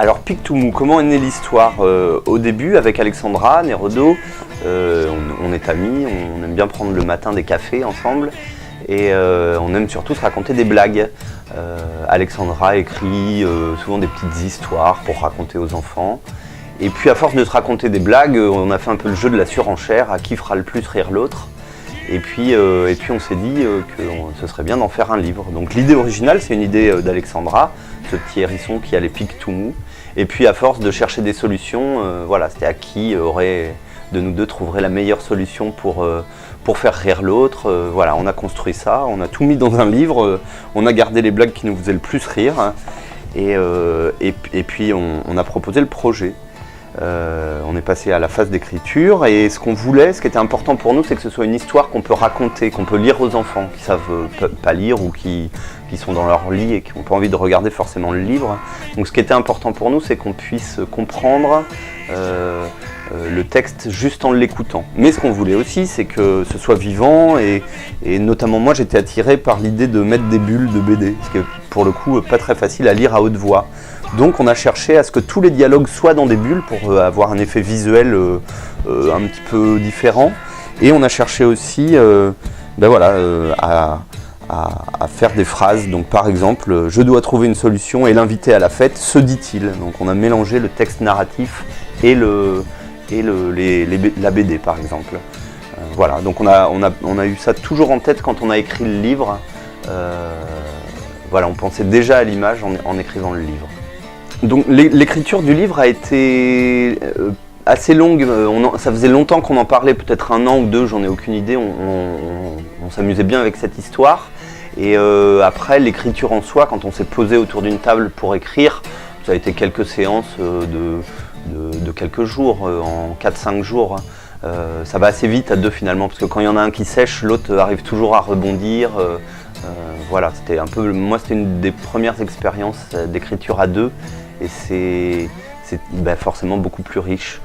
Alors Pictoumou, comment est née l'histoire? Au début, avec Alexandra Nérodo, on est amis, on aime bien prendre le matin des cafés ensemble et on aime surtout se raconter des blagues. Alexandra écrit souvent des petites histoires pour raconter aux enfants. Et puis à force de se raconter des blagues, on a fait un peu le jeu de la surenchère, à qui fera le plus rire l'autre. Et puis on s'est dit que ce serait bien d'en faire un livre. Donc l'idée originale, c'est une idée d'Alexandra, ce petit hérisson qui a les Pictoumou. Et puis à force de chercher des solutions, voilà, c'était à qui de nous deux trouverait la meilleure solution pour faire rire l'autre. Voilà, on a construit ça, on a tout mis dans un livre, on a gardé les blagues qui nous faisaient le plus rire. Et puis on a proposé le projet. On est passé à la phase d'écriture et ce qu'on voulait, ce qui était important pour nous, c'est que ce soit une histoire qu'on peut raconter, qu'on peut lire aux enfants qui savent pas lire ou qui sont dans leur lit et qui n'ont pas envie de regarder forcément le livre. Donc ce qui était important pour nous, c'est qu'on puisse comprendre le texte juste en l'écoutant. Mais ce qu'on voulait aussi, c'est que ce soit vivant et notamment moi, j'étais attiré par l'idée de mettre des bulles de BD, ce qui est pour le coup pas très facile à lire à haute voix. Donc on a cherché à ce que tous les dialogues soient dans des bulles pour avoir un effet visuel un petit peu différent. Et on a cherché aussi à faire des phrases. Donc par exemple, je dois trouver une solution et l'inviter à la fête, se dit-il. Donc on a mélangé le texte narratif et la BD par exemple. Voilà, donc on a eu ça toujours en tête quand on a écrit le livre. Voilà, on pensait déjà à l'image en écrivant le livre. Donc l'écriture du livre a été assez longue, ça faisait longtemps qu'on en parlait, peut-être 1 an ou 2, j'en ai aucune idée, on s'amusait bien avec cette histoire. Et après l'écriture en soi, quand on s'est posé autour d'une table pour écrire, ça a été quelques séances de quelques jours, en 4-5 jours. Ça va assez vite à 2 finalement, parce que quand il y en a un qui sèche, l'autre arrive toujours à rebondir. Voilà, c'était un peu, moi c'était une des premières expériences d'écriture à 2 et c'est forcément beaucoup plus riche.